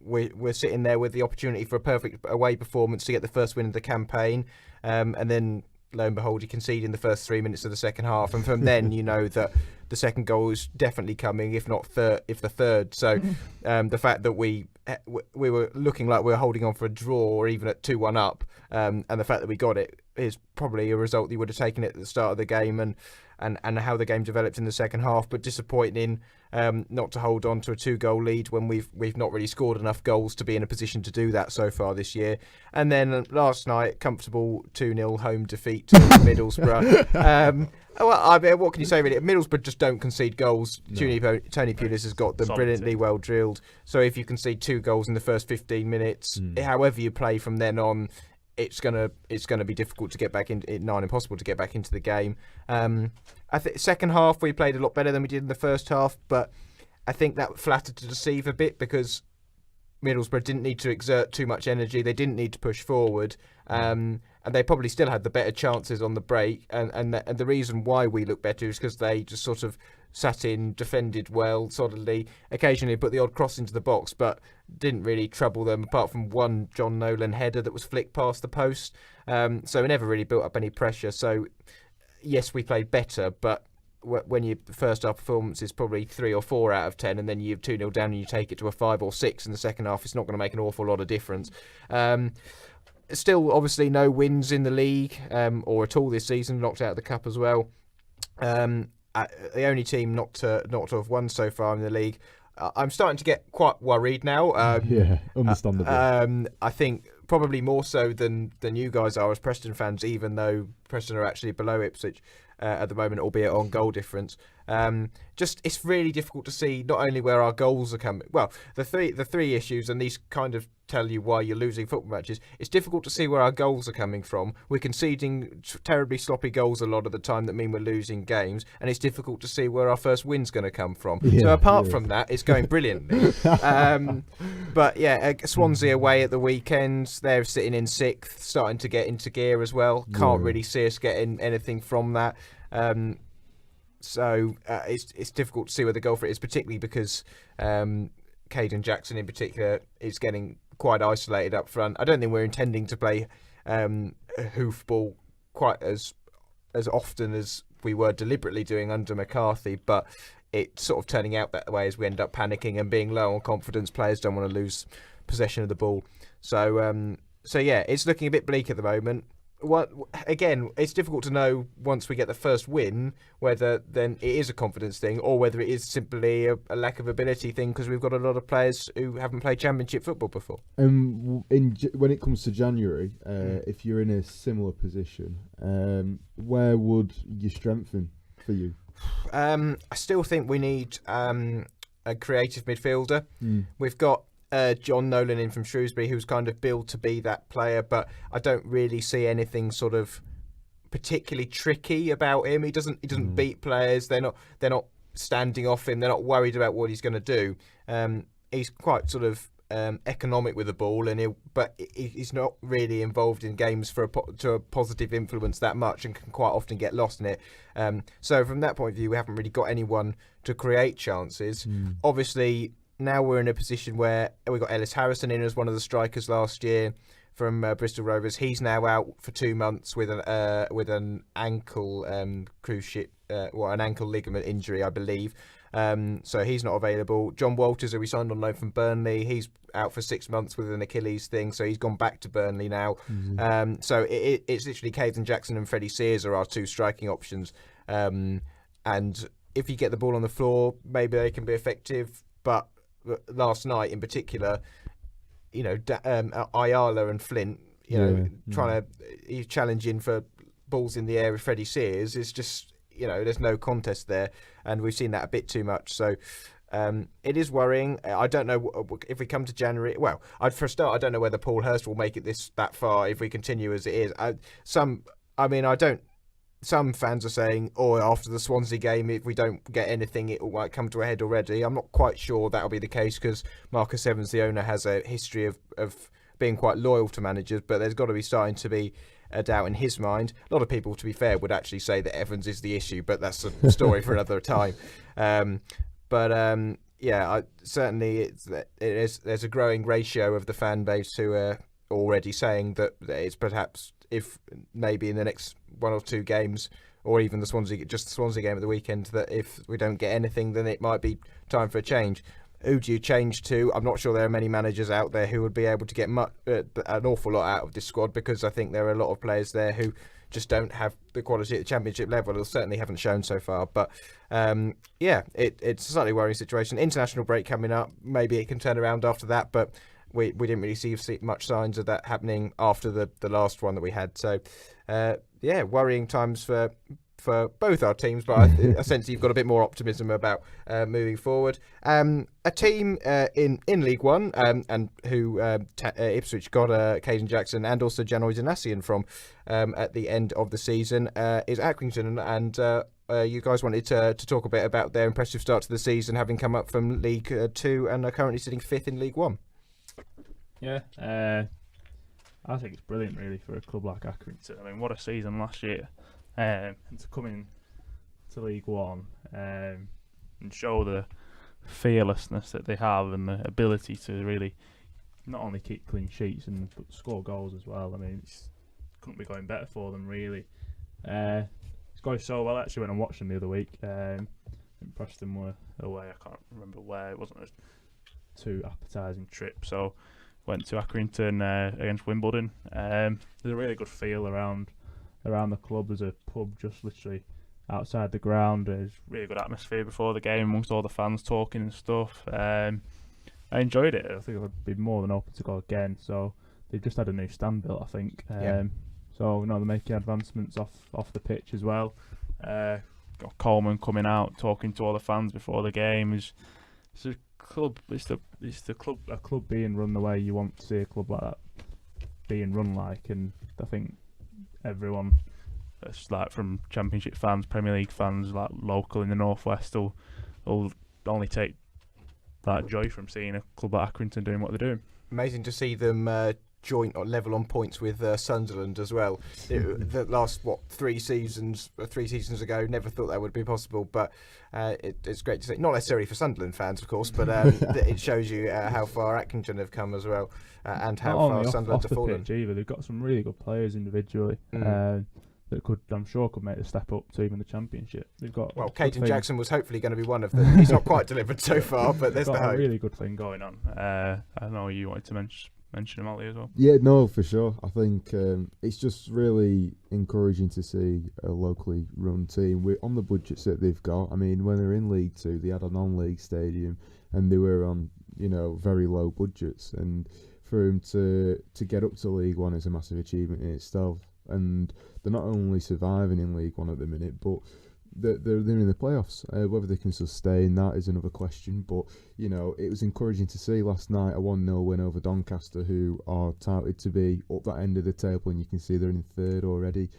we're sitting there with the opportunity for a perfect away performance to get the first win of the campaign. And then, lo and behold, you concede in the first 3 minutes of the second half. And from then, you know that the second goal is definitely coming, if not the third. So the fact that we were looking like we were holding on for a draw or even at 2-1 up, and the fact that we got it is probably a result that you would have taken it at the start of the game and how the game developed in the second half. But disappointing not to hold on to a 2-goal lead when we've not really scored enough goals to be in a position to do that so far this year. And then last night, comfortable 2-0 home defeat to Middlesbrough. Well, I mean, what can you say really? Middlesbrough just don't concede goals. No. Tony Pulis has got them brilliantly well drilled. So if you concede 2 goals in the first 15 minutes, however you play from then on, it's gonna be difficult to get back in, impossible to get back into the game. I think second half we played a lot better than we did in the first half, but I think that flattered to deceive a bit because Middlesbrough didn't need to exert too much energy. They didn't need to push forward, and they probably still had the better chances on the break. And the reason why we look better is because they just sort of sat in, defended well, solidly, occasionally put the odd cross into the box, but didn't really trouble them apart from one John Nolan header that was flicked past the post. So we never really built up any pressure. So yes, we played better, but when your first half performance is probably 3 or 4 out of 10, and then you're 2-0 down and you take it to a 5 or 6 in the second half, it's not going to make an awful lot of difference. Still, obviously, no wins in the league or at all this season. Knocked out of the cup as well. The only team not to have won so far in the league. I'm starting to get quite worried now. Yeah, understandable. I think probably more so than you guys are as Preston fans, even though Preston are actually below Ipswich at the moment, albeit on goal difference. It's really difficult to see not only where our goals are coming. Well, the three issues, and these kind of tell you why you're losing football matches. It's difficult to see where our goals are coming from. We're conceding terribly sloppy goals a lot of the time that mean we're losing games, and it's difficult to see where our first win's going to come from. Yeah, so apart from that, it's going brilliantly. But yeah, Swansea away at the weekend, they're sitting in 6th, starting to get into gear as well. Can't really see us getting anything from that. So it's difficult to see where the goal for it is, particularly because Caden Jackson in particular is getting quite isolated up front. I don't think we're intending to play hoofball quite as often as we were deliberately doing under McCarthy, but it's sort of turning out that way as we end up panicking and being low on confidence. Players don't want to lose possession of the ball. So yeah, it's looking a bit bleak at the moment. Again, it's difficult to know once we get the first win whether then it is a confidence thing or whether it is simply a lack of ability thing because we've got a lot of players who haven't played Championship football before. When it comes to January, if you're in a similar position, where would you strengthen for you? I still think we need a creative midfielder. We've got John Nolan in from Shrewsbury, who's kind of billed to be that player, but I don't really see anything sort of particularly tricky about him. He doesn't beat players. They're not standing off him. They're not worried about what he's going to do. He's quite sort of economic with the ball, but he's not really involved in games to a positive influence that much, and can quite often get lost in it. So from that point of view, we haven't really got anyone to create chances. Obviously, now we're in a position where we got Ellis Harrison in as one of the strikers last year from Bristol Rovers. He's now out for 2 months with an ankle an ankle ligament injury, I believe. So he's not available. John Walters, who we signed on loan from Burnley, he's out for 6 months with an Achilles thing, so he's gone back to Burnley now. So it's literally Caden Jackson and Freddie Sears are our 2 striking options. And if you get the ball on the floor, maybe they can be effective. But last night in particular, you know, Ayala and Flint, he's challenging for balls in the air with Freddie Sears is just, you know, there's no contest there, and we've seen that a bit too much. So it is worrying. I don't know if we come to January. Well, for a start, I don't know whether Paul Hurst will make it that far if we continue as it is. some fans are saying, after the Swansea game, if we don't get anything, it might come to a head already. I'm not quite sure that'll be the case because Marcus Evans, the owner, has a history of being quite loyal to managers, but there's got to be starting to be a doubt in his mind. A lot of people, to be fair, would actually say that Evans is the issue, but that's a story for another time. Certainly there's a growing ratio of the fan base who are already saying that it's perhaps, if maybe in the next one or two games, or even the Swansea game at the weekend, that if we don't get anything, then it might be time for a change. Who do you change to? I'm not sure there are many managers out there who would be able to get an awful lot out of this squad, because I think there are a lot of players there who just don't have the quality at the Championship level, or certainly haven't shown so far. But it's a slightly worrying situation. International break coming up, maybe it can turn around after that, but we didn't really see much signs of that happening after the last one that we had. So worrying times for both our teams, but I sense you've got a bit more optimism about moving forward. A team in League One, and who Ipswich got Caden Jackson and also Janoy Zanassian from at the end of the season, is Accrington, and you guys wanted to talk a bit about their impressive start to the season, having come up from League 2 and are currently sitting 5th in League 1. Yeah, I think it's brilliant really for a club like Accrington. I mean, what a season last year. And to come in to League One and show the fearlessness that they have and the ability to really not only keep clean sheets but score goals as well. I mean, it couldn't be going better for them really. It's going so well. Actually, when I watched them the other week, Preston were away. I can't remember where. It wasn't a too appetising trip, so went to Accrington against Wimbledon. There's a really good feel around the club. There's a pub just literally outside the ground. There's really good atmosphere before the game amongst all the fans talking and stuff. I enjoyed it. I think I'd be more than open to go again. So they've just had a new stand built, I think. So they're making advancements off the pitch as well. Got Coleman coming out talking to all the fans before the game. It's a club. It's the club. A club being run the way you want to see a club like that being run like, and I think everyone, that's like from Championship fans, Premier League fans, like local in the Northwest, will only take that joy from seeing a club like Accrington doing what they're doing. Amazing to see them joint or level on points with Sunderland as well. The last 3 seasons ago, never thought that would be possible, but it's great to see. Not necessarily for Sunderland fans, of course, but it shows you how far Accrington have come as well, and how far Sunderland have fallen. Pitch either. They've got some really good players individually that could make the step up to even the Championship. They've got Caden Jackson was hopefully going to be one of them. He's not quite delivered so far, but there's the hope. A really good thing going on. I know you wanted to mention him, Ali, as well. Yeah, no, for sure. I think it's just really encouraging to see a locally run team on the budgets that they've got. I mean, when they were in League 2, they had a non-league stadium and they were on, very low budgets. And for them to get up to League 1 is a massive achievement in itself. And they're not only surviving in League 1 at the minute, but they're in the playoffs. Whether they can sustain that is another question. But it was encouraging to see last night a 1-0 win over Doncaster, who are touted to be up that end of the table, and you can see they're in 3rd already.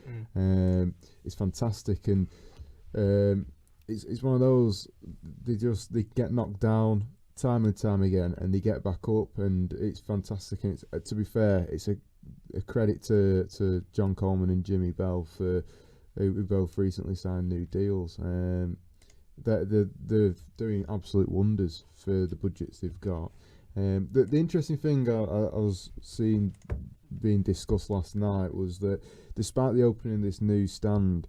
It's fantastic, and it's one of those, they get knocked down time and time again, and they get back up, and it's fantastic. And it's, to be fair, it's a credit to John Coleman and Jimmy Bell for. Who both recently signed new deals. They're doing absolute wonders for the budgets they've got. The interesting thing I was seeing being discussed last night was that despite the opening of this new stand,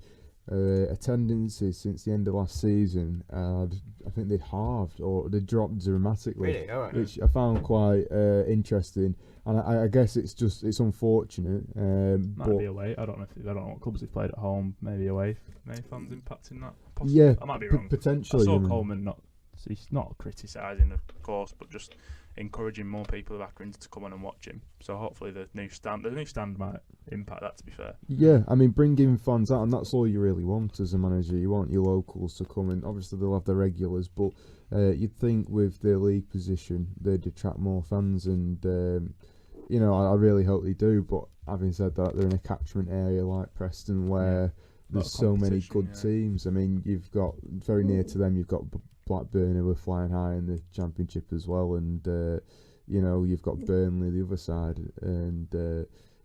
attendances since the end of last season, I think they'd halved or they dropped dramatically. Really? All right. Which I found quite interesting, and I guess it's unfortunate. Might be away. I don't know what clubs they've played at home. Maybe away. Maybe fans impacting that. Possibly. Yeah, I might be wrong. Potentially. I saw Coleman he's not criticising, of course, but just encouraging more people of Accrington to come on and watch him. So hopefully the new stand might impact that, to be fair. Yeah, I mean, bringing fans out, and that's all you really want as a manager. You want your locals to come in. Obviously they'll have the regulars, but you'd think with their league position they'd attract more fans, and I really hope they do. But having said that, they're in a catchment area like Preston where there's so many good competition, teams. I mean, you've got very near to them. You've got Blackburn, who are flying high in the Championship as well, and you've got Burnley the other side, and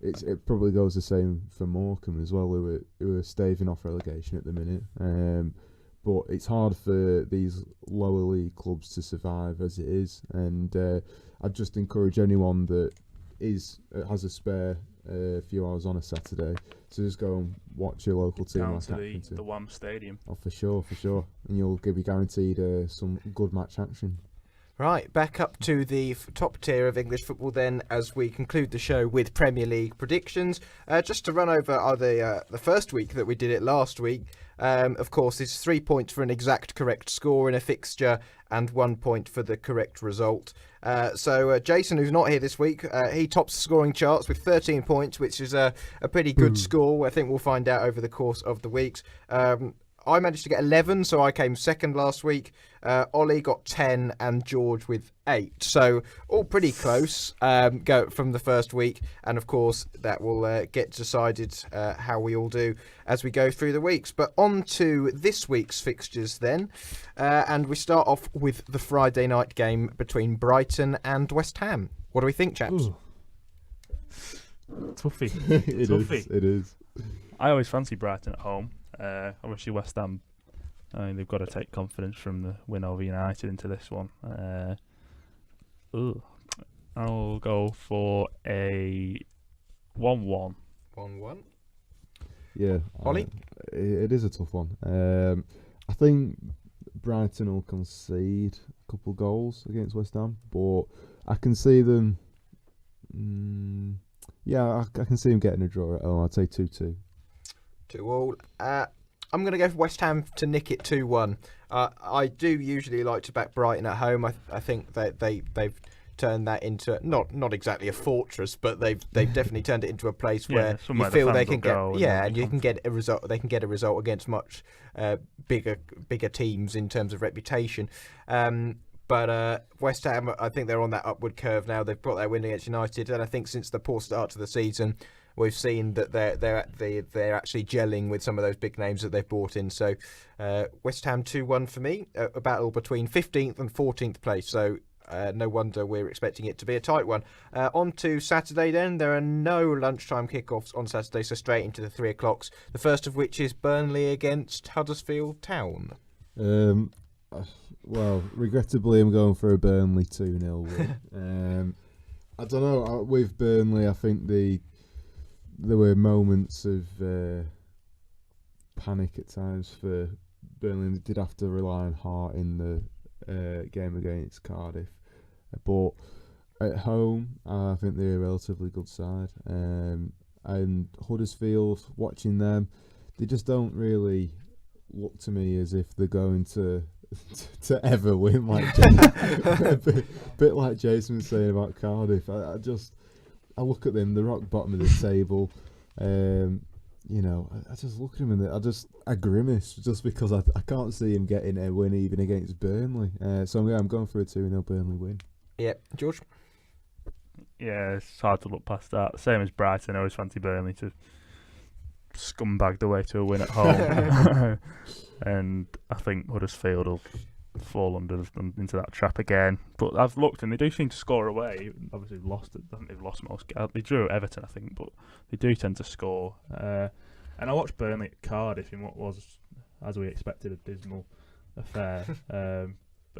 it probably goes the same for Morecambe as well, who are staving off relegation at the minute. But it's hard for these lower league clubs to survive as it is, and I'd just encourage anyone that has a spare few hours on a Saturday to just go and watch your local team. Down like to Accrington. the WAM Stadium. Oh, for sure, and you'll be guaranteed some good match action. Right, back up to the top tier of English football then, as we conclude the show with Premier League predictions. Just to run over the first week that we did it last week. Of course, it's 3 points for an exact correct score in a fixture and 1 point for the correct result. So Jason, who's not here this week, he tops the scoring charts with 13 points, which is a pretty good score. I think we'll find out over the course of the weeks. I managed to get 11, so I came second last week. Ollie got 10 and George with 8. So all pretty close go from the first week. And of course, that will get decided how we all do as we go through the weeks. But on to this week's fixtures then. And we start off with the Friday night game between Brighton and West Ham. What do we think, chaps? Ooh. Tuffy. It is. I always fancy Brighton at home. Obviously, West Ham, they've got to take confidence from the win over United into this one. I'll go for a 1-1. 1-1. Yeah. Ollie? It is a tough one. I think Brighton will concede a couple goals against West Ham, but I can see them... I can see them getting a draw at home. I'd say 2-2. 2-2. I'm going to go for West Ham to nick it 2-1. I do usually like to back Brighton at home. I think that they've turned that into not exactly a fortress, but they've definitely turned it into a place where you feel they can get and you can get a result. They can get a result against much bigger teams in terms of reputation. But West Ham, I think they're on that upward curve now. They've got their win against United, and I think since the poor start to the season, we've seen that they're actually gelling with some of those big names that they've brought in. So West Ham 2-1 for me, a battle between 15th and 14th place. So no wonder we're expecting it to be a tight one. On to Saturday then. There are no lunchtime kickoffs on Saturday, so straight into the 3 o'clocks. The first of which is Burnley against Huddersfield Town. Well, regrettably, I'm going for a Burnley 2-0 win. I don't know. With Burnley, I think there were moments of panic at times for Burnley. They did have to rely on Hart in the game against Cardiff. But at home, I think they're a relatively good side. And Huddersfield, watching them, they just don't really look to me as if they're going to ever win, like a bit like Jason was saying about Cardiff. I look at them, the rock bottom of the table. I just look at him and I grimace just because I can't see him getting a win even against Burnley. So I'm going for a 2-0 Burnley win. Yeah, George? Yeah, it's hard to look past that. Same as Brighton, I always fancy Burnley to scumbag the way to a win at home. And I think Huddersfield will fall into that trap again. But I've looked and they do seem to score away. Obviously, I think they've lost most. They drew at Everton, I think, but they do tend to score. And I watched Burnley at Cardiff in what was, as we expected, a dismal affair.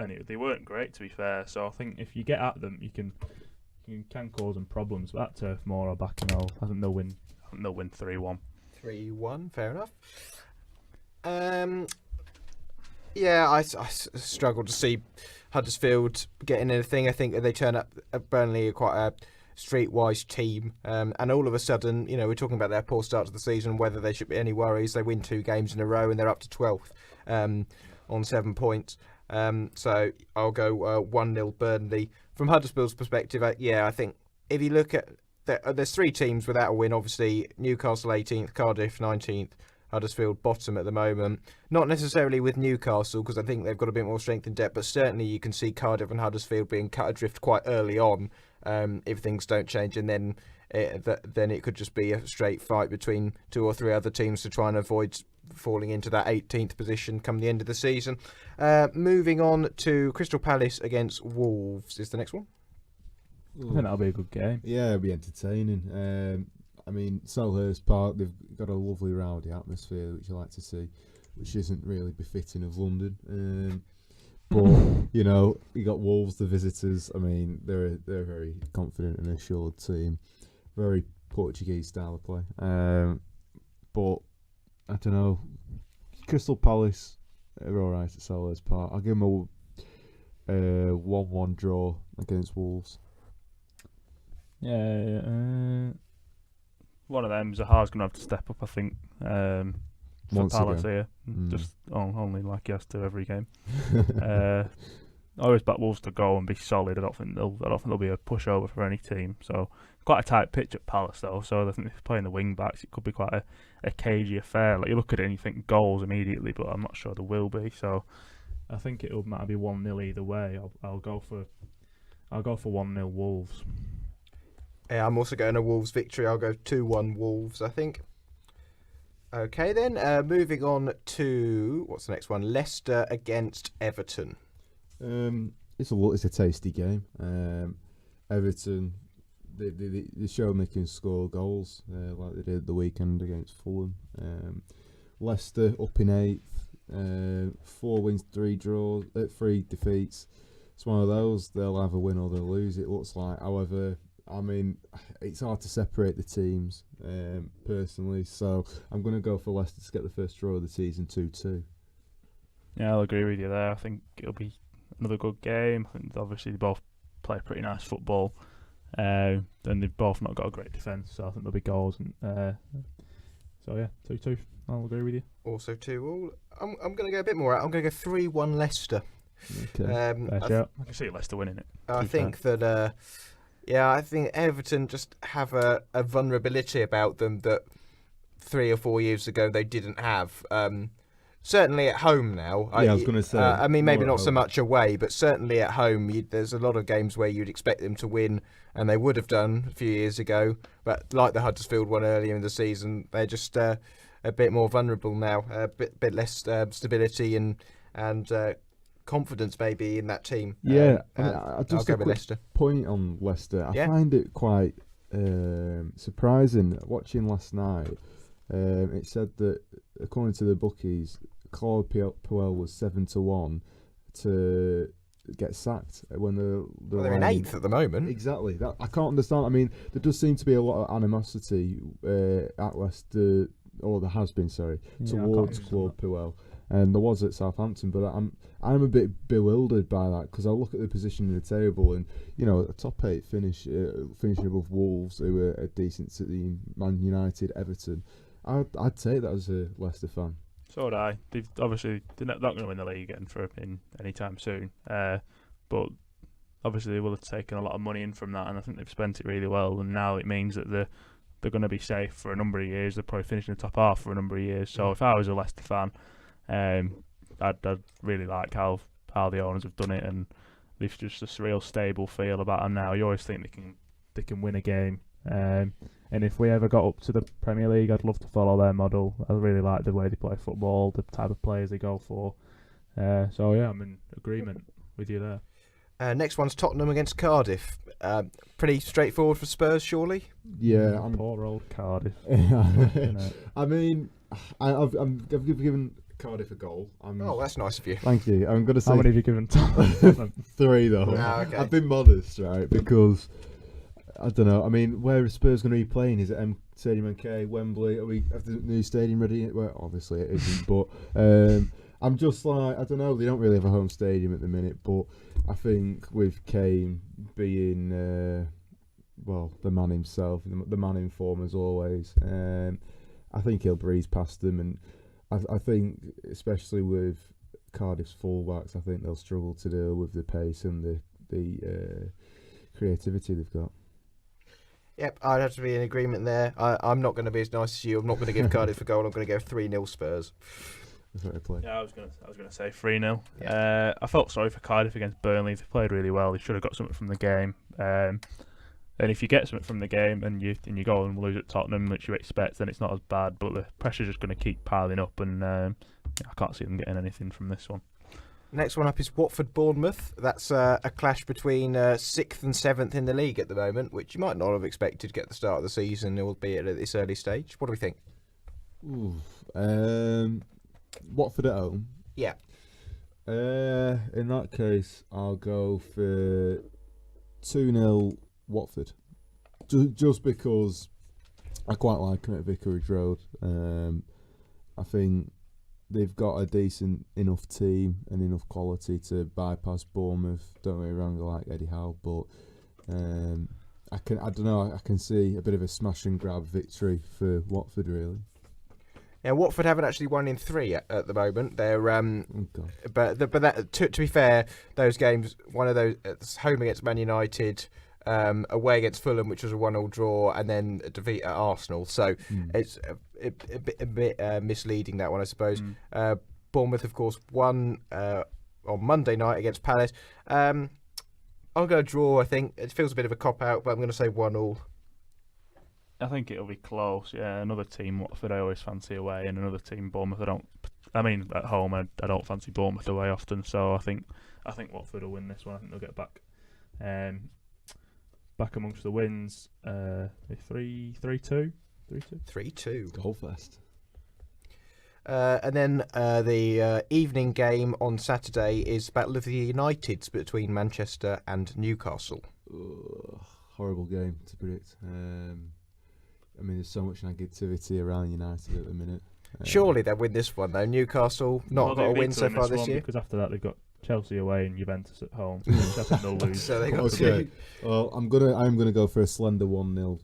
Anyway, they weren't great, to be fair. So I think if you get at them, you can cause them problems. But at Turf Moor, I think they'll win. They'll win 3-1. 3-1, fair enough. I struggle to see Huddersfield getting anything. I think they turn up at Burnley quite a streetwise team, and all of a sudden, we're talking about their poor start to the season, whether there should be any worries. They win 2 games in a row and they're up to 12th on 7 points. So I'll go 1-0 Burnley. From Huddersfield's perspective, I think if you look at there's 3 teams without a win. Obviously, Newcastle 18th, Cardiff 19th, Huddersfield bottom at the moment. Not necessarily with Newcastle, because I think they've got a bit more strength in depth, but certainly you can see Cardiff and Huddersfield being cut adrift quite early on if things don't change, and then it could just be a straight fight between 2 or 3 other teams to try and avoid falling into that 18th position come the end of the season. Moving on to Crystal Palace against Wolves is the next one. I think that'll be a good game. Yeah, it'll be entertaining. I mean, Selhurst Park, they've got a lovely rowdy atmosphere, which you like to see, which isn't really befitting of London. But you know, you got Wolves, the visitors. I mean, they're a very confident and assured team, very Portuguese style of play. But I don't know, Crystal Palace are all right at Selhurst Park. I'll give them a 1-1 draw against Wolves. Yeah. One of them, Zaha's going to have to step up, I think, for Once Palace again. here. Just only like he has to every game. I always back Wolves to go and be solid. I don't think there'll be a pushover for any team. So quite a tight pitch at Palace though. So I think if they're playing the wing backs, it could be quite a cagey affair. Like you look at it and you think goals immediately, but I'm not sure there will be. So I think might be 1-0 either way. I'll go for 1-0 Wolves. Yeah, I'm also going a Wolves victory. I'll go 2-1 Wolves, I think. Okay then, moving on to, what's the next one? Leicester against Everton. It's a tasty game. Everton, they show they can score goals like they did at the weekend against Fulham. Leicester up in 8th, 4 wins, 3 defeats. It's one of those, they'll have a win or they'll lose, it looks like. However, I mean, it's hard to separate the teams, personally, so I'm going to go for Leicester to get the first draw of the season, 2-2. Yeah, I'll agree with you there. I think it'll be another good game. I think obviously they both play pretty nice football, and they've both not got a great defence, so I think there'll be goals. And so yeah, 2-2. I'll agree with you. Also 2-all. I'm going to go a bit more out. I'm going to go 3-1 Leicester. Okay. I can see Leicester winning it. I think that... I think Everton just have a vulnerability about them that 3 or 4 years ago they didn't have. Certainly at home now. Yeah, I was going to say. I mean, maybe not so much away, but certainly at home, there's a lot of games where you'd expect them to win, and they would have done a few years ago. But like the Huddersfield one earlier in the season, they're just a bit more vulnerable now, a bit less stability and confidence maybe in that team. Yeah, I'll just go a with quick Leicester. point on Leicester. I find it quite surprising watching last night. It said that according to the bookies, Claude Puel was 7-1 to get sacked when they're in 8th at the moment. Exactly. That I can't understand. I mean, there does seem to be a lot of animosity at Leicester, or there has been, towards Claude Puel. And there was at Southampton, but I'm a bit bewildered by that because I look at the position in the table, and you know, a top 8 finishing above Wolves, who were a decent team, Man United, Everton. I'd take that as a Leicester fan. So would I. They're not going to win the league in any time soon, but obviously they will have taken a lot of money in from that, and I think they've spent it really well. And now it means that they're going to be safe for a number of years. They're probably finishing the top half for a number of years. So if I was a Leicester fan, I'd really like how the owners have done it, and they've just this real stable feel about them now. You always think they can win a game, and if we ever got up to the Premier League, I'd love to follow their model. I really like the way they play football, the type of players they go for. So yeah, I'm in agreement with you there. Next one's Tottenham against Cardiff. Pretty straightforward for Spurs, surely. Yeah, poor old Cardiff. I mean, I've given Cardiff a goal. That's nice of you. Thank you. I'm going to say... How many have you given Tottenham? 3 though. Okay. I've been modest, right? Because, I don't know, I mean, where are Spurs going to be playing? Is it Stadium MK, Wembley? Are we have the new stadium ready? Well, obviously it isn't, but I'm just like, I don't know, they don't really have a home stadium at the minute, but I think with Kane being, the man himself, the man in form as always, I think he'll breeze past them, and I think, especially with Cardiff's fullbacks, I think they'll struggle to deal with the pace and the creativity they've got. Yep, I'd have to be in agreement there. I'm not going to be as nice as you. I'm not going to give Cardiff a goal. I'm going to go 3-0 Spurs. Yeah, I was going to say 3-0. Yeah. I felt sorry for Cardiff against Burnley. They played really well. They should have got something from the game. And if you get something from the game and you go and lose at Tottenham, which you expect, then it's not as bad. But the pressure's just going to keep piling up, and I can't see them getting anything from this one. Next one up is Watford-Bournemouth. That's a clash between 6th and 7th in the league at the moment, which you might not have expected to get the start of the season, albeit at this early stage. What do we think? Watford at home. Yeah. In that case, I'll go for 2-0 Watford. Just because I quite like them at Vicarage Road. I think they've got a decent enough team and enough quality to bypass Bournemouth. Don't get me wrong, I like Eddie Howe, but I can see a bit of a smash and grab victory for Watford, really. Yeah, Watford haven't actually won in 3 at the moment. They're but that, to be fair, those games, one of those home against Man United, away against Fulham, which was a 1-1 draw, and then a defeat at Arsenal. So it's a bit misleading, that one, I suppose. Bournemouth, of course, won on Monday night against Palace. I'll go draw. I think it feels a bit of a cop out, but I'm going to say 1-1. I think it'll be close. Yeah, another team Watford I always fancy away, and another team Bournemouth at home I don't fancy Bournemouth away often. So I think Watford will win this one. I think they'll get back amongst the wins. 3-2. 3-2. Goalfest. And then the evening game on Saturday is Battle of the Uniteds between Manchester and Newcastle. Horrible game to predict. There's so much negativity around United at the minute. Surely they'll win this one, though. Newcastle not got a win so far this year. Because after that they've got Chelsea away and Juventus at home. I think they'll lose. So they got okay. Well, I'm gonna go for a slender 1-0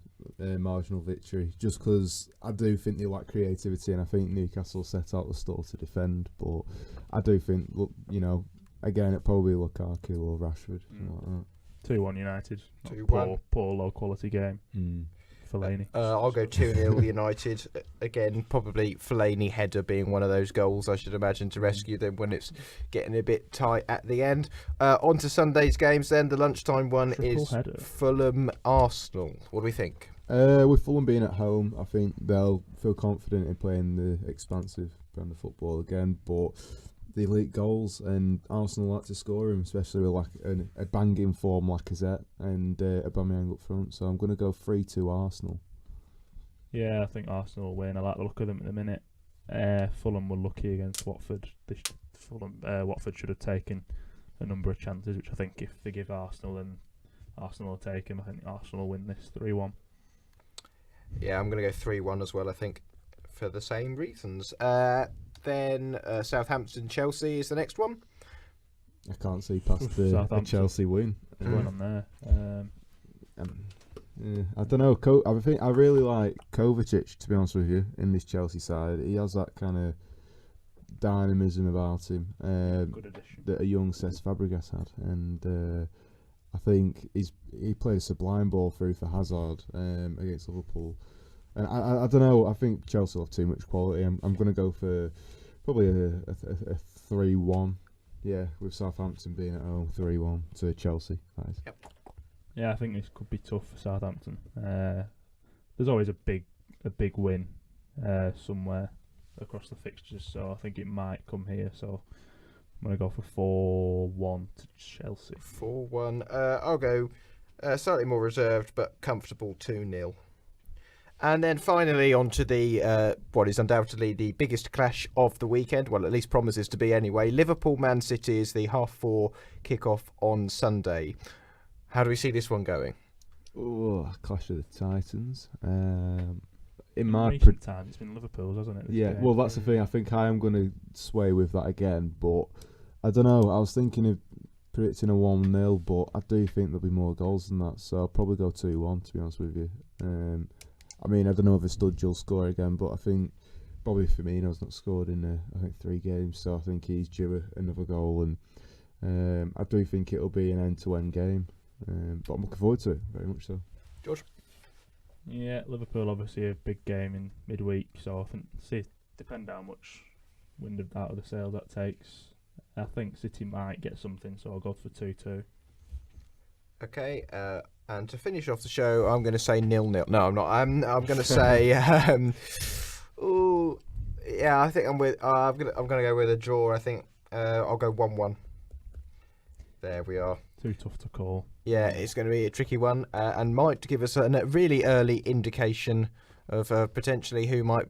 marginal victory, just because I do think they lack creativity, and I think Newcastle set out the stall to defend. But I do think, again, it probably Lukaku or Rashford. Like that. 2-1 United. 2-1. Poor low quality game. Fellaini. I'll go 2-0 United. Again, probably Fellaini header being one of those goals, I should imagine, to rescue them when it's getting a bit tight at the end. On to Sunday's games then. The lunchtime one is Fulham-Arsenal. What do we think? With Fulham being at home, I think they'll feel confident in playing the expansive brand of football again, but the elite goals, and Arsenal like to score them, especially with a banging form like Lacazette and Aubameyang up front. So I'm going to go 3-2 Arsenal. Yeah, I think Arsenal will win. I like the look of them at the minute. Fulham were lucky against Watford. Watford should have taken a number of chances, which I think if they give Arsenal, then Arsenal will take them. I think Arsenal will win this 3-1. Yeah, I'm going to go 3-1 as well, I think, for the same reasons. Then Southampton-Chelsea is the next one. I can't see past the Chelsea win. What's going on there? I don't know. I really like Kovacic, to be honest with you, in this Chelsea side. He has that kind of dynamism about him that a young Cesc Fabregas had, and I think he played a sublime ball through for Hazard against Liverpool. And I don't know. I think Chelsea have too much quality. I'm going to go for probably a 3-1. Yeah, with Southampton being at home, 3-1 to Chelsea. Nice. Yep. Yeah, I think this could be tough for Southampton. There's always a big win somewhere across the fixtures, so I think it might come here. So I'm going to go for 4-1 to Chelsea. 4-1. I'll go slightly more reserved, but comfortable 2-0. And then finally on to the what is undoubtedly the biggest clash of the weekend. Well, at least promises to be anyway. Liverpool-Man City is the 4:30 kickoff on Sunday. How do we see this one going? Clash of the Titans. In my recent time, it's been Liverpool's, hasn't it? Yeah, well, that's the thing. I think I am going to sway with that again, but I don't know. I was thinking of predicting a 1-0, but I do think there'll be more goals than that, so I'll probably go 2-1, to be honest with you. I don't know if Sturridge will score again, but I think probably Firmino's not scored in 3 games, so I think he's due another goal, and I do think it'll be an end-to-end game, but I'm looking forward to it very much so. George? Yeah, Liverpool obviously a big game in midweek, so I think depend how much wind out of the sail that takes. I think City might get something, so I'll go for 2-2. Okay, And to finish off the show, I'm going to say 0-0. No, I'm not. I'm going to say. Oh, yeah. I think I'm with. I'm going to go with a draw. I think I'll go 1-1. There we are. Too tough to call. Yeah, it's going to be a tricky one, and might give us a really early indication of potentially who might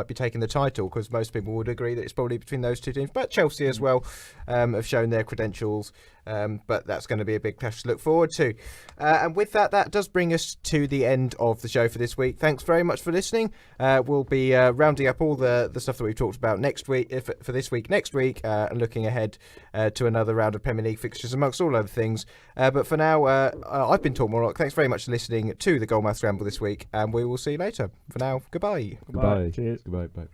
be taking the title, because most people would agree that it's probably between those two teams, but Chelsea as well have shown their credentials, but that's going to be a big clash to look forward to. And with that does bring us to the end of the show for this week. Thanks very much for listening. We'll be rounding up all the stuff that we've talked about next week, for this week, next week, and looking ahead to another round of Premier League fixtures amongst all other things. But for now, I've been Tom Mortlock. Thanks very much for listening to the Goalmouth Scramble this week, and we will see you later. For now, goodbye. Goodbye. Cheers. Goodbye. Bye.